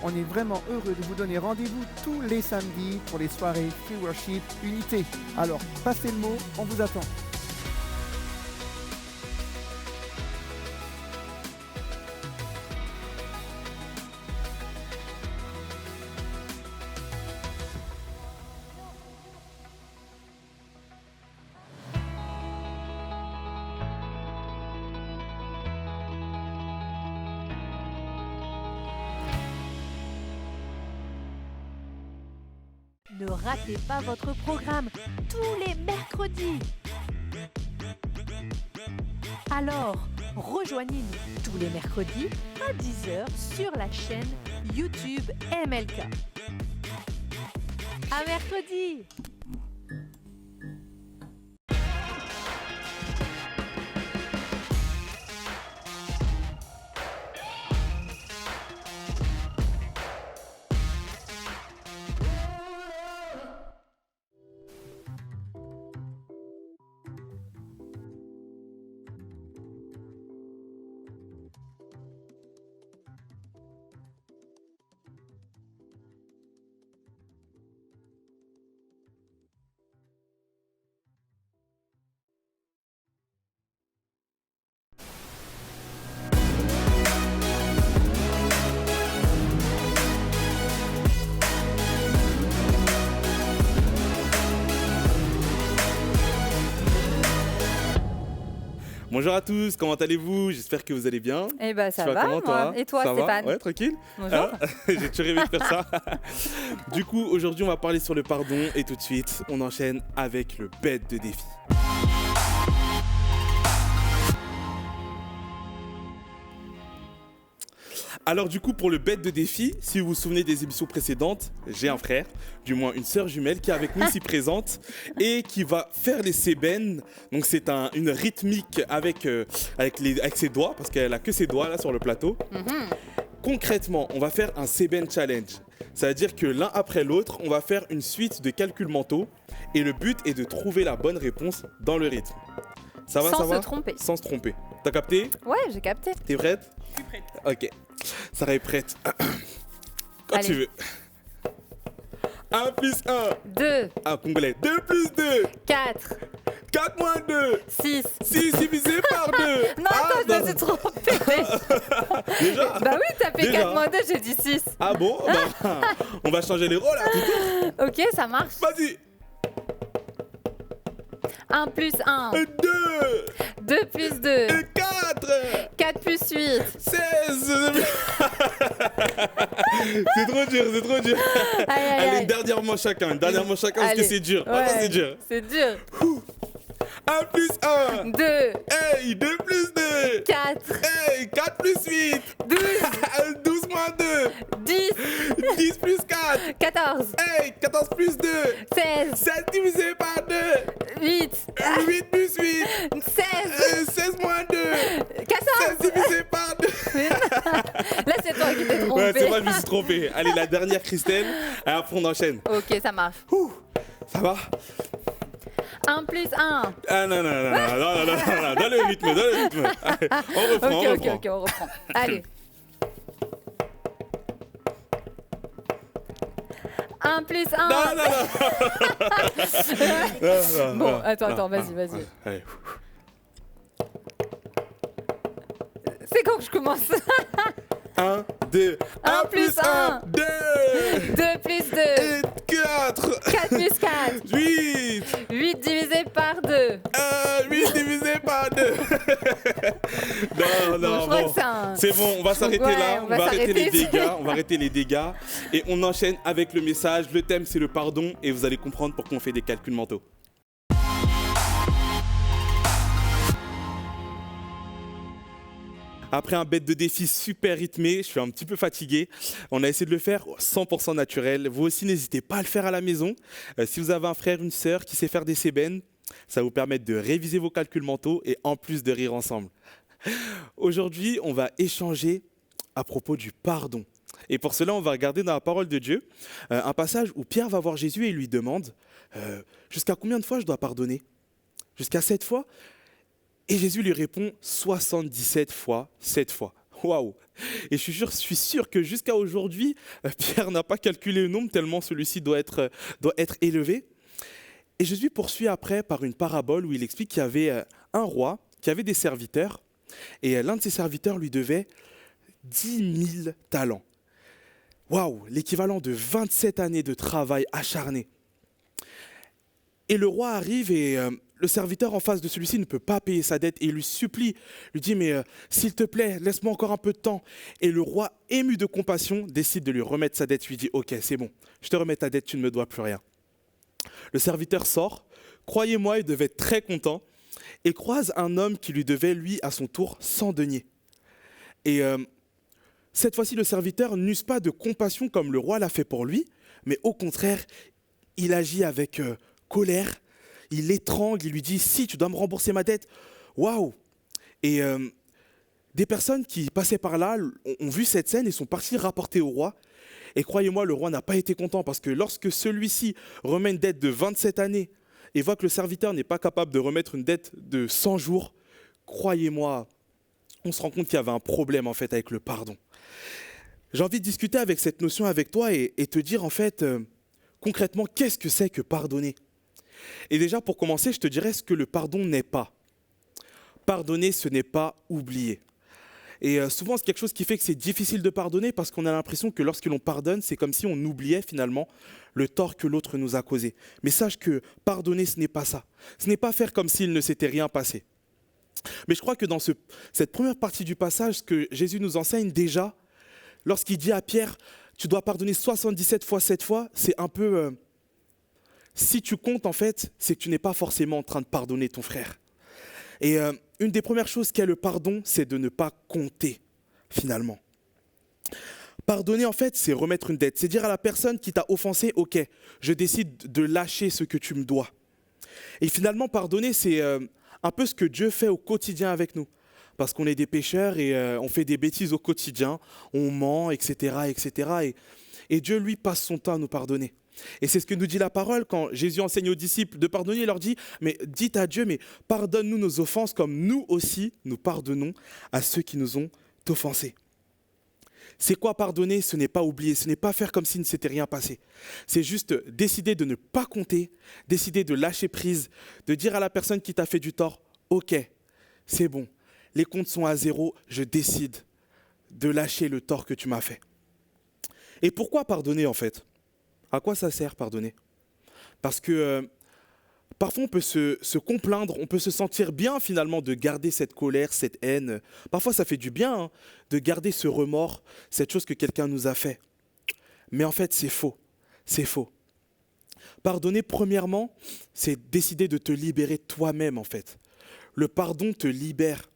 On est vraiment heureux de vous donner rendez-vous tous les samedis pour les soirées Free Worship Unité. Alors, passez le mot, on vous attend. Ne ratez pas votre programme tous les mercredis. Alors, rejoignez-nous tous les mercredis à 10h sur la chaîne YouTube MLK. À mercredi! Bonjour à tous, comment allez-vous? J'espère que vous allez bien. Eh ben ça Tu vas va, comment, moi. toi? Et toi, Ça Stéphane? va? Ouais, tranquille. Bonjour. J'ai toujours rêvé de faire ça. Du coup, aujourd'hui, on va parler sur le pardon et tout de suite, on enchaîne avec le bête de défi. Alors du coup, pour le bête de défi, si vous vous souvenez des émissions précédentes, j'ai un frère, du moins une sœur jumelle qui est avec nous ici présente et qui va faire les sébènes. Donc c'est une rythmique avec ses doigts, parce qu'elle a que ses doigts là sur le plateau. Concrètement, on va faire un sébène challenge. Ça veut dire que l'un après l'autre, on va faire une suite de calculs mentaux et le but est de trouver la bonne réponse dans le rythme. Ça va, Sans ça va? se tromper. Sans se tromper. T'as capté? Ouais, j'ai capté. T'es prête? Je suis prête. Ok. Sarah est prête. Quand Allez. tu veux. 1 plus 1. 2, Ah, congolais. 2 plus 2. 4, 4 moins 2. 6. 6 divisé par 2. Non, attends, je me suis trompée. Déjà? Bah oui, t'as fait Déjà. 4 moins 2, j'ai dit 6. Ah bon? Bah, on va changer les rôles là, tout. Ok, ça marche. Vas-y. 1 plus 1. 2. 2 plus 2. 4. 4 plus 8. 16. C'est trop dur, c'est trop dur. Aïe, aïe, Allez, aïe. une dernière manche chacun parce que Allez. c'est dur. Ouais, Vraiment, c'est dur. C'est dur. 1 plus 1. 2, Hey, 2 plus 2. 4, Hey, 4 plus 8. 12, 12 moins 2. 10, 10 plus 4. 14, Hey, 14 plus 2. 16, 7 divisé par 2. 8, 8 plus 8. 16, 16 moins 2. 14. 16 divisé par 2. Là, c'est toi qui t'es trompé. Ouais, c'est moi, je me suis trompé. Allez, la dernière, Christelle. Et après, on enchaîne. Ok, ça marche. Ça va? 1 plus 1. Ah non, non, non, non, non, non, non, non. Dans le rythme, dans le rythme. Allez, on reprend, on reprend. Ok, on reprend. Allez. 1 plus 1. Non, non, non. Non, non, Bon, non, attends, non, vas-y, non. vas-y. Allez. C'est quand que je commence? 1, 2, 1 plus 1, 2, 2 plus 2. et 4, 4 plus 4. 8, 8 divisé par 2. 8 divisé par 2. Non, non, je crois bon. que c'est un... C'est bon, on va s'arrêter Ouais, là, on on va va arrêter les s'arrêter. dégâts, on va arrêter les dégâts et on enchaîne avec le message. Le thème c'est le pardon et vous allez comprendre pourquoi on fait des calculs mentaux. Après un bête de défi super rythmé, je suis un petit peu fatigué. On a essayé de le faire 100% naturel. Vous aussi, n'hésitez pas à le faire à la maison. Si vous avez un frère, une sœur qui sait faire des sébènes, ça va vous permettre de réviser vos calculs mentaux et en plus de rire ensemble. Aujourd'hui, on va échanger à propos du pardon. Et pour cela, on va regarder dans la parole de Dieu un passage où Pierre va voir Jésus et lui demande jusqu'à combien de fois je dois pardonner? Jusqu'à 7 fois? Et Jésus lui répond 77 fois 7 fois. Waouh! Et je suis sûr que jusqu'à aujourd'hui, Pierre n'a pas calculé le nombre tellement celui-ci doit être élevé. Et Jésus poursuit après par une parabole où il explique qu'il y avait un roi qui avait des serviteurs et l'un de ses serviteurs lui devait 10 000 talents. Waouh! L'équivalent de 27 années de travail acharné. Et le roi arrive et le serviteur en face de celui-ci ne peut pas payer sa dette et il lui supplie, lui dit mais s'il te plaît, laisse-moi encore un peu de temps. Et le roi, ému de compassion, décide de lui remettre sa dette. Lui dit ok, c'est bon, je te remets ta dette, tu ne me dois plus rien. Le serviteur sort, croyez-moi, il devait être très content et croise un homme qui lui devait lui à son tour 100 deniers. Et cette fois-ci, le serviteur n'use pas de compassion comme le roi l'a fait pour lui, mais au contraire, il agit avec colère, il l'étrangle, il lui dit « Si, tu dois me rembourser ma dette !» Waouh! Et des personnes qui passaient par là ont vu cette scène et sont parties rapporter au roi. Et croyez-moi, le roi n'a pas été content parce que lorsque celui-ci remet une dette de 27 années et voit que le serviteur n'est pas capable de remettre une dette de 100 jours, croyez-moi, on se rend compte qu'il y avait un problème en fait avec le pardon. J'ai envie de discuter avec cette notion avec toi et te dire en fait concrètement qu'est-ce que c'est que pardonner. Et déjà pour commencer, je te dirais ce que le pardon n'est pas. Pardonner, ce n'est pas oublier. Et souvent c'est quelque chose qui fait que c'est difficile de pardonner parce qu'on a l'impression que lorsque l'on pardonne, c'est comme si on oubliait finalement le tort que l'autre nous a causé. Mais sache que pardonner, ce n'est pas ça. Ce n'est pas faire comme s'il ne s'était rien passé. Mais je crois que dans cette première partie du passage, ce que Jésus nous enseigne déjà, lorsqu'il dit à Pierre, tu dois pardonner 77 fois 7 fois, c'est un peu... si tu comptes en fait, c'est que tu n'es pas forcément en train de pardonner ton frère. Et une des premières choses qu'est le pardon, c'est de ne pas compter finalement. Pardonner en fait, c'est remettre une dette. C'est dire à la personne qui t'a offensé, ok, je décide de lâcher ce que tu me dois. Et finalement, pardonner, c'est un peu ce que Dieu fait au quotidien avec nous. Parce qu'on est des pécheurs et on fait des bêtises au quotidien, on ment, etc. etc. Et Dieu, lui, passe son temps à nous pardonner. Et c'est ce que nous dit la parole quand Jésus enseigne aux disciples de pardonner. Il leur dit, mais dites à Dieu, mais pardonne-nous nos offenses comme nous aussi, nous pardonnons à ceux qui nous ont offensés. C'est quoi pardonner? Ce n'est pas oublier, ce n'est pas faire comme s'il ne s'était rien passé. C'est juste décider de ne pas compter, décider de lâcher prise, de dire à la personne qui t'a fait du tort, ok, c'est bon, les comptes sont à zéro, je décide de lâcher le tort que tu m'as fait. Et pourquoi pardonner en fait? À quoi ça sert pardonner? Parce que parfois on peut se complaindre, on peut se sentir bien finalement de garder cette colère, cette haine. Parfois ça fait du bien de garder ce remords, cette chose que quelqu'un nous a fait. Mais en fait c'est faux, c'est faux. Pardonner premièrement, c'est décider de te libérer toi-même en fait. Le pardon te libère.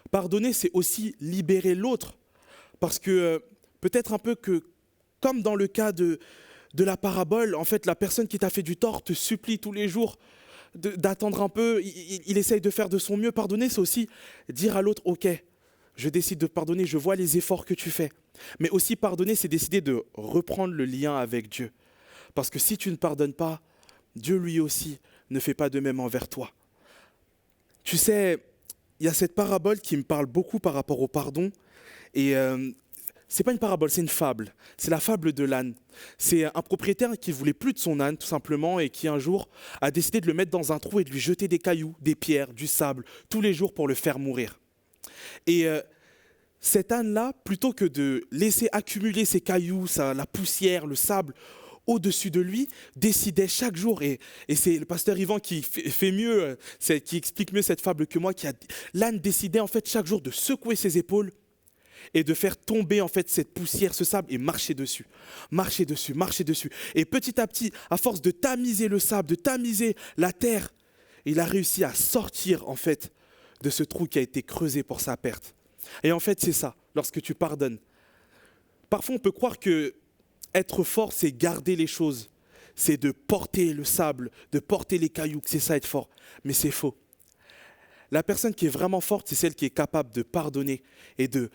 Pardonner c'est aussi libérer l'autre. Parce que peut-être un peu que comme dans le cas de la parabole, en fait, la personne qui t'a fait du tort te supplie tous les jours d'attendre un peu, il essaye de faire de son mieux. Pardonner, c'est aussi dire à l'autre, ok, je décide de te pardonner, je vois les efforts que tu fais. Mais aussi pardonner, c'est décider de reprendre le lien avec Dieu. Parce que si tu ne pardonnes pas, Dieu lui aussi ne fait pas de même envers toi. Tu sais, il y a cette parabole qui me parle beaucoup par rapport au pardon. Et c'est pas une parabole, c'est une fable. C'est la fable de l'âne. C'est un propriétaire qui voulait plus de son âne, tout simplement, et qui un jour a décidé de le mettre dans un trou et de lui jeter des cailloux, des pierres, du sable, tous les jours pour le faire mourir. Et cet âne-là, plutôt que de laisser accumuler ces cailloux, la poussière, le sable, au-dessus de lui, décidait chaque jour, et c'est le pasteur Yvan qui fait mieux, qui explique mieux cette fable que moi, l'âne décidait en fait chaque jour de secouer ses épaules et de faire tomber en fait cette poussière, ce sable et marcher dessus. Et petit à petit, à force de tamiser le sable, de tamiser la terre, il a réussi à sortir en fait de ce trou qui a été creusé pour sa perte. Et en fait, c'est ça, lorsque tu pardonnes. Parfois, on peut croire que être fort, c'est garder les choses. C'est de porter le sable, de porter les cailloux, que c'est ça être fort. Mais c'est faux. La personne qui est vraiment forte, c'est celle qui est capable de pardonner et de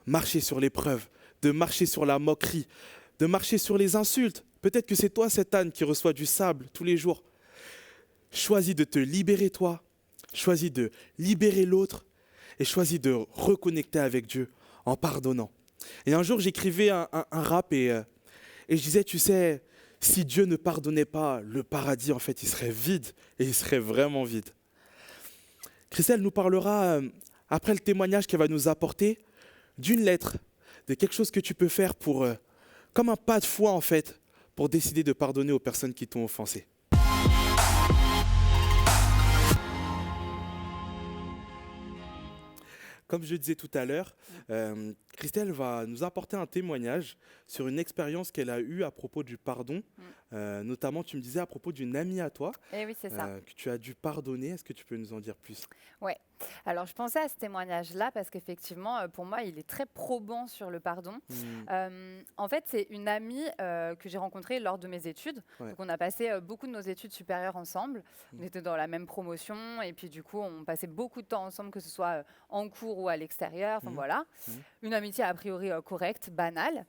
marcher sur l'épreuve, de marcher sur la moquerie, de marcher sur les insultes. Peut-être que c'est toi, cet âne, qui reçoit du sable tous les jours. Choisis de te libérer toi, choisis de libérer l'autre et choisi de reconnecter avec Dieu en pardonnant. Et un jour, j'écrivais un rap et je disais, tu sais, si Dieu ne pardonnait pas, le paradis, en fait, il serait vide et il serait vraiment vide. Christelle nous parlera, après le témoignage qu'elle va nous apporter, d'une lettre, de quelque chose que tu peux faire pour, comme un pas de foi, en fait, pour décider de pardonner aux personnes qui t'ont offensé. Comme je disais tout à l'heure, Christelle va nous apporter un témoignage sur une expérience qu'elle a eue à propos du pardon. Notamment, tu me disais à propos d'une amie à toi Eh oui, c'est ça. que tu as dû pardonner. Est-ce que tu peux nous en dire plus? Ouais. Alors, je pensais à ce témoignage-là parce qu'effectivement, pour moi, il est très probant sur le pardon. En fait, c'est une amie que j'ai rencontrée lors de mes études. Ouais. Donc, on a passé beaucoup de nos études supérieures ensemble. On était dans la même promotion et puis du coup, on passait beaucoup de temps ensemble, que ce soit en cours ou à l'extérieur. Enfin, voilà. Une amitié a priori correcte, banale.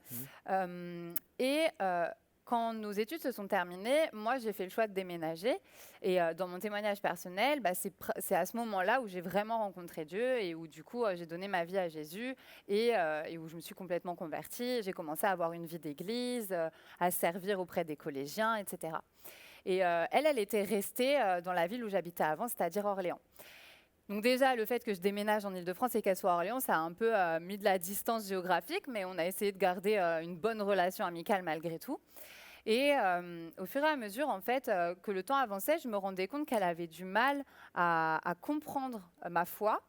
Quand nos études se sont terminées, moi, j'ai fait le choix de déménager. Et dans mon témoignage personnel, c'est à ce moment-là où j'ai vraiment rencontré Dieu et où, du coup, j'ai donné ma vie à Jésus et où je me suis complètement convertie. J'ai commencé à avoir une vie d'église, à servir auprès des collégiens, etc. Et elle était restée dans la ville où j'habitais avant, c'est-à-dire Orléans. Donc déjà, le fait que je déménage en Ile-de-France et qu'elle soit à Orléans, ça a un peu mis de la distance géographique, mais on a essayé de garder une bonne relation amicale malgré tout. Et au fur et à mesure, en fait, que le temps avançait, je me rendais compte qu'elle avait du mal à comprendre ma foi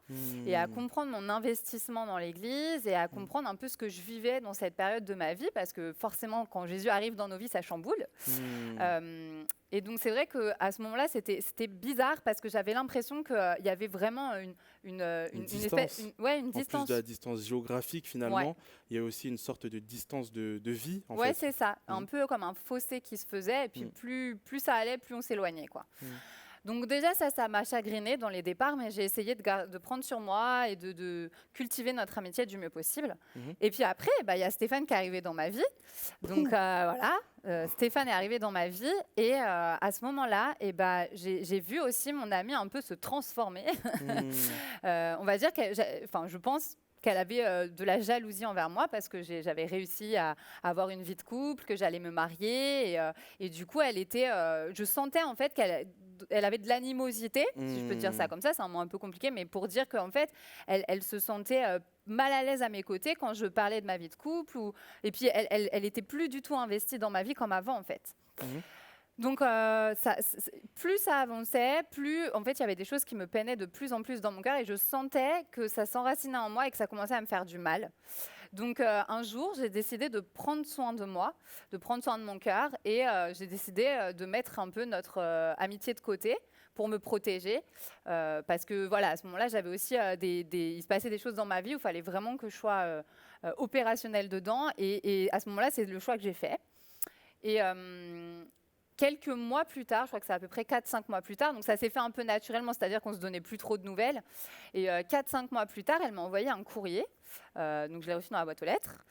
et à comprendre mon investissement dans l'Église et à comprendre un peu ce que je vivais dans cette période de ma vie, parce que forcément, quand Jésus arrive dans nos vies, ça chamboule. Et donc, c'est vrai qu'à ce moment-là, c'était bizarre parce que j'avais l'impression qu'il y avait vraiment une distance. Une En distance. plus de la distance géographique, finalement, il y a aussi une sorte de distance de vie, en fait. C'est ça. Un peu comme un fossé qui se faisait. Et puis, plus ça allait, plus on s'éloignait, quoi. Donc déjà, ça m'a chagrinée dans les départs, mais j'ai essayé de prendre sur moi et de cultiver notre amitié du mieux possible. Et puis après, il y a Stéphane qui est arrivé dans ma vie. Donc voilà, Stéphane est arrivé dans ma vie. Et à ce moment-là, j'ai vu aussi mon amie un peu se transformer. On va dire je pense qu'elle avait de la jalousie envers moi parce que j'avais réussi à avoir une vie de couple, que j'allais me marier. Et du coup, je sentais en fait qu'elle avait de l'animosité, si je peux dire ça comme ça, c'est un mot un peu compliqué, mais pour dire qu'en fait, elle se sentait mal à l'aise à mes côtés quand je parlais de ma vie de couple. Et puis, elle était plus du tout investie dans ma vie comme avant, en fait. Donc, plus ça avançait, plus en fait, il y avait des choses qui me peinaient de plus en plus dans mon cœur et je sentais que ça s'enracinait en moi et que ça commençait à me faire du mal. Donc, un jour, j'ai décidé de prendre soin de moi, de prendre soin de mon cœur et j'ai décidé de mettre un peu notre amitié de côté pour me protéger. Parce que, voilà, à ce moment-là, j'avais aussi il se passait des choses dans ma vie où il fallait vraiment que je sois opérationnelle dedans. Et à ce moment-là, c'est le choix que j'ai fait. Et quelques mois plus tard, je crois que c'est à peu près 4-5 mois plus tard, donc ça s'est fait un peu naturellement, c'est-à-dire qu'on ne se donnait plus trop de nouvelles. Et 4-5 mois plus tard, elle m'a envoyé un courrier, donc je l'ai reçu dans la boîte aux lettres,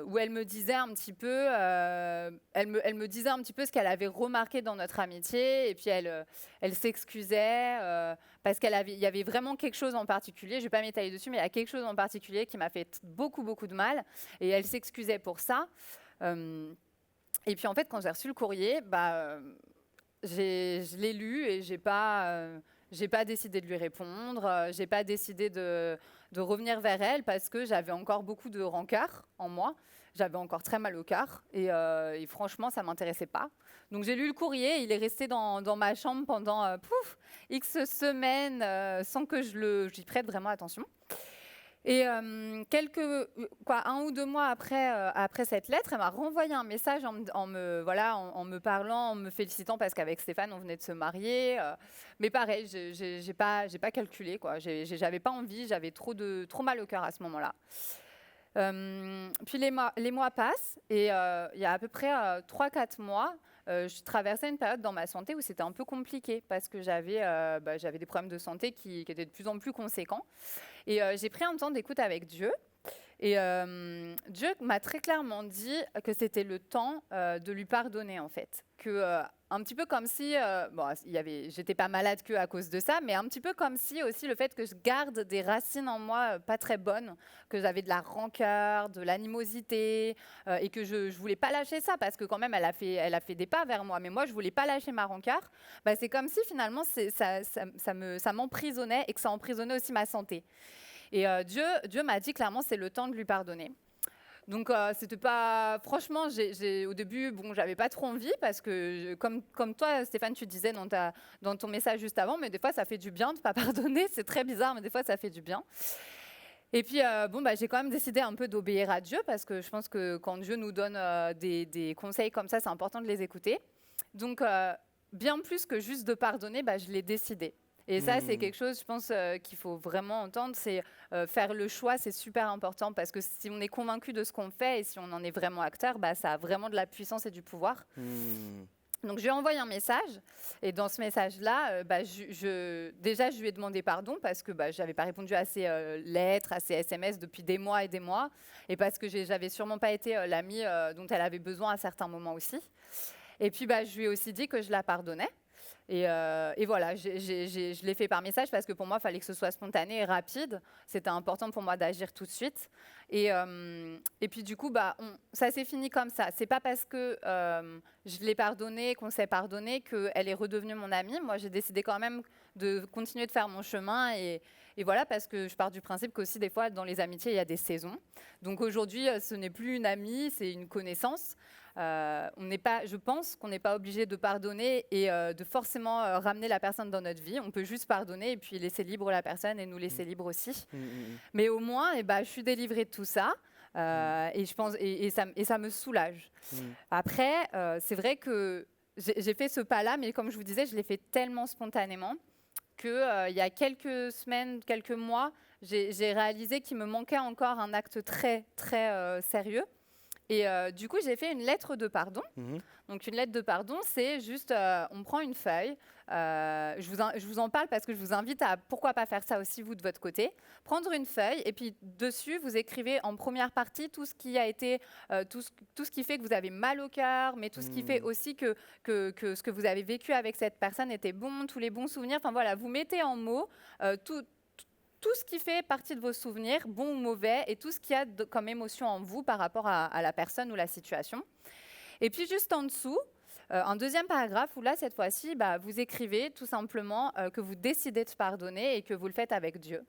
où elle me disait un petit peu, elle me disait un petit peu ce qu'elle avait remarqué dans notre amitié, et puis elle s'excusait, parce qu'il y avait vraiment quelque chose en particulier, je ne vais pas m'étaler dessus, mais il y a quelque chose en particulier qui m'a fait beaucoup, beaucoup de mal, et elle s'excusait pour ça. Et puis en fait, quand j'ai reçu le courrier, je l'ai lu et j'ai pas décidé de lui répondre. J'ai pas décidé de revenir vers elle parce que j'avais encore beaucoup de rancœur en moi. J'avais encore très mal au cœur et franchement, ça m'intéressait pas. Donc j'ai lu le courrier. Il est resté dans ma chambre pendant X semaines sans que j'y prête vraiment attention. Et 1 ou 2 mois après cette lettre, elle m'a renvoyé un message en me parlant, en me félicitant parce qu'avec Stéphane, on venait de se marier. Mais pareil, j'ai pas calculé, quoi. J'avais pas envie, j'avais trop mal au cœur à ce moment-là. Puis les mois passent et il y a à peu près 3-4 mois, je traversais une période dans ma santé où c'était un peu compliqué parce que j'avais des problèmes de santé qui étaient de plus en plus conséquents. Et j'ai pris un temps d'écoute avec Dieu. Et Dieu m'a très clairement dit que c'était le temps de lui pardonner, en fait. Un petit peu comme si, j'étais pas malade que à cause de ça, mais un petit peu comme si aussi le fait que je garde des racines en moi pas très bonnes, que j'avais de la rancœur, de l'animosité, et que je voulais pas lâcher ça, parce que quand même elle a fait des pas vers moi, mais moi je voulais pas lâcher ma rancœur. C'est comme si finalement ça m'emprisonnait et que ça emprisonnait aussi ma santé. Et Dieu m'a dit clairement c'est le temps de lui pardonner. Donc c'était pas, franchement, au début, j'avais pas trop envie parce que comme toi, Stéphane, tu disais dans ton message juste avant, mais des fois ça fait du bien de pas pardonner. C'est très bizarre, mais des fois ça fait du bien. Et puis j'ai quand même décidé un peu d'obéir à Dieu parce que je pense que quand Dieu nous donne des conseils comme ça, c'est important de les écouter. Donc bien plus que juste de pardonner, je l'ai décidé. Et ça, c'est quelque chose, je pense, qu'il faut vraiment entendre, c'est faire le choix, c'est super important parce que si on est convaincu de ce qu'on fait et si on en est vraiment acteur, ça a vraiment de la puissance et du pouvoir. Donc, je lui ai envoyé un message et dans ce message-là, je lui ai demandé pardon parce que je n'avais pas répondu à ses lettres, à ses SMS depuis des mois et parce que j'avais sûrement pas été l'amie dont elle avait besoin à certains moments aussi. Et puis, je lui ai aussi dit que je la pardonnais. Et voilà, je l'ai fait par message parce que pour moi, il fallait que ce soit spontané et rapide. C'était important pour moi d'agir tout de suite. Et puis du coup, ça s'est fini comme ça. C'est pas parce que je l'ai pardonnée, qu'on s'est pardonné, qu'elle est redevenue mon amie. Moi, j'ai décidé quand même de continuer de faire mon chemin. Et voilà, parce que je pars du principe qu'aussi, des fois, dans les amitiés, il y a des saisons. Donc aujourd'hui, ce n'est plus une amie, c'est une connaissance. Je pense qu'on n'est pas obligé de pardonner et de forcément ramener la personne dans notre vie. On peut juste pardonner et puis laisser libre la personne et nous laisser libre aussi. Mais au moins, je suis délivrée de tout ça et je pense et ça me soulage. Après, c'est vrai que j'ai fait ce pas-là, mais comme je vous disais, je l'ai fait tellement spontanément que il y a quelques semaines, quelques mois, j'ai réalisé qu'il me manquait encore un acte très très sérieux. Et du coup, j'ai fait une lettre de pardon. Donc, une lettre de pardon, c'est juste, on prend une feuille. Je vous en parle parce que je vous invite à, pourquoi pas faire ça aussi, vous, de votre côté. Prendre une feuille et puis dessus, vous écrivez en première partie tout ce qui a été, tout ce qui fait que vous avez mal au cœur, mais tout ce qui fait aussi que ce que vous avez vécu avec cette personne était bon, tous les bons souvenirs. Enfin, voilà, vous mettez en mots tout ce qui fait partie de vos souvenirs, bons ou mauvais, et tout ce qu'il y a comme émotion en vous par rapport à la personne ou la situation. Et puis juste en dessous, un deuxième paragraphe où là, cette fois-ci, vous écrivez tout simplement que vous décidez de pardonner et que vous le faites avec Dieu.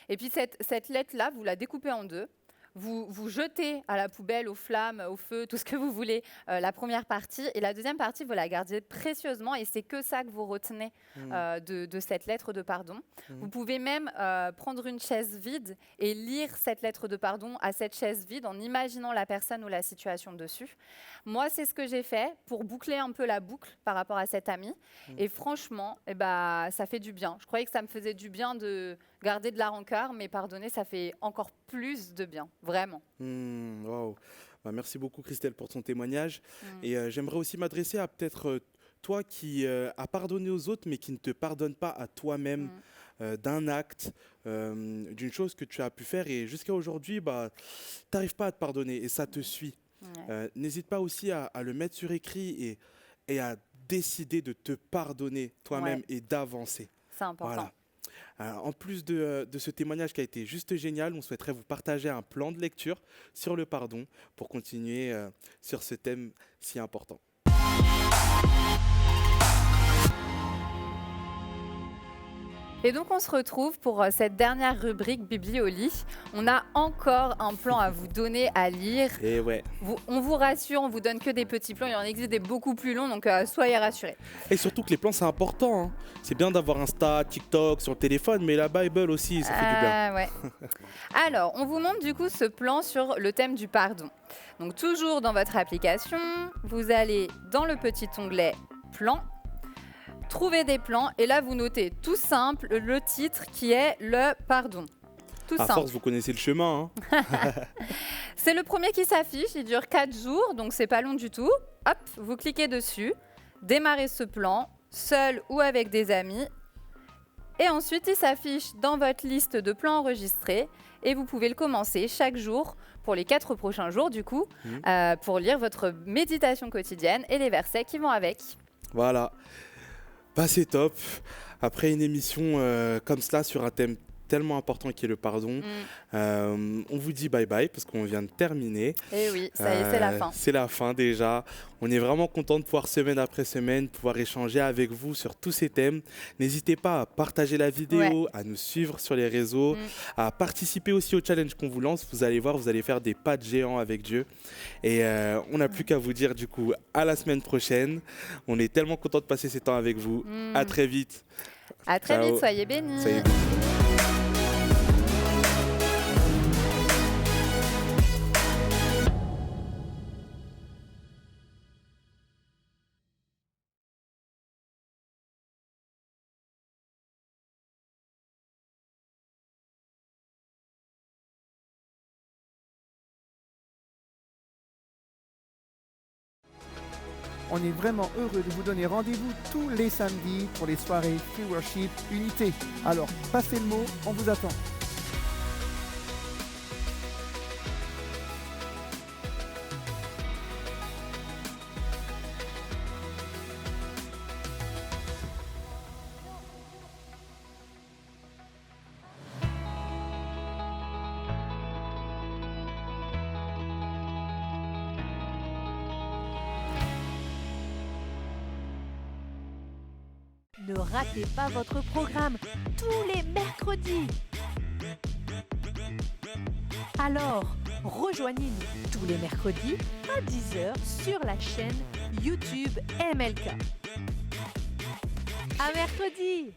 Et puis cette lettre-là, vous la découpez en deux. Vous jetez à la poubelle, aux flammes, au feu, tout ce que vous voulez, la première partie. Et la deuxième partie, vous la gardez précieusement. Et c'est que ça que vous retenez de cette lettre de pardon. Vous pouvez même prendre une chaise vide et lire cette lettre de pardon à cette chaise vide en imaginant la personne ou la situation dessus. Moi, c'est ce que j'ai fait pour boucler un peu la boucle par rapport à cette amie. Et franchement, ça fait du bien. Je croyais que ça me faisait du bien de garder de la rancœur, mais pardonner, ça fait encore plus de bien, vraiment. Wow. Merci beaucoup, Christelle, pour ton témoignage. Et j'aimerais aussi m'adresser à peut-être toi qui as pardonné aux autres, mais qui ne te pardonne pas à toi-même d'un acte, d'une chose que tu as pu faire. Et jusqu'à aujourd'hui, tu n'arrives pas à te pardonner et ça te suit. N'hésite pas aussi à le mettre sur écrit et à décider de te pardonner toi-même et d'avancer. C'est important. Voilà. En plus de ce témoignage qui a été juste génial, on souhaiterait vous partager un plan de lecture sur le pardon pour continuer sur ce thème si important. Et donc on se retrouve pour cette dernière rubrique Bibli au lit. On a encore un plan à vous donner à lire. Et ouais. On vous rassure, on vous donne que des petits plans. Il en existe des beaucoup plus longs, donc soyez rassurés. Et surtout que les plans c'est important. Hein. C'est bien d'avoir Insta, TikTok sur le téléphone, mais la Bible aussi, ça fait du bien. Ouais. Alors, on vous montre du coup ce plan sur le thème du pardon. Donc toujours dans votre application, vous allez dans le petit onglet Plans. Trouvez des plans et là vous notez tout simple le titre qui est le pardon. Tout simple. À force, vous connaissez le chemin. Hein. C'est le premier qui s'affiche, il dure 4 jours, donc c'est pas long du tout. Hop, vous cliquez dessus, démarrez ce plan, seul ou avec des amis. Et ensuite, il s'affiche dans votre liste de plans enregistrés. et vous pouvez le commencer chaque jour pour les 4 prochains jours du coup, pour lire votre méditation quotidienne et les versets qui vont avec. Voilà. Bah, c'est top. Après une émission comme cela sur un thème tellement important qui est le pardon, on vous dit bye bye parce qu'on vient de terminer. Et oui, ça y est, c'est la fin. C'est la fin déjà. On est vraiment content de pouvoir semaine après semaine pouvoir échanger avec vous sur tous ces thèmes. N'hésitez pas à partager la vidéo, à nous suivre sur les réseaux, à participer aussi au challenge qu'on vous lance. Vous allez voir, vous allez faire des pas de géant avec Dieu. Et on n'a plus qu'à vous dire du coup à la semaine prochaine. On est tellement content de passer ces temps avec vous. À très vite. À très Ciao. vite, soyez bénis. Soyez bénis. On est vraiment heureux de vous donner rendez-vous tous les samedis pour les soirées Free Worship Unité. Alors, passez le mot, on vous attend. Ne ratez pas votre programme tous les mercredis. Alors, rejoignez-nous tous les mercredis à 10h sur la chaîne YouTube MLK. À mercredi!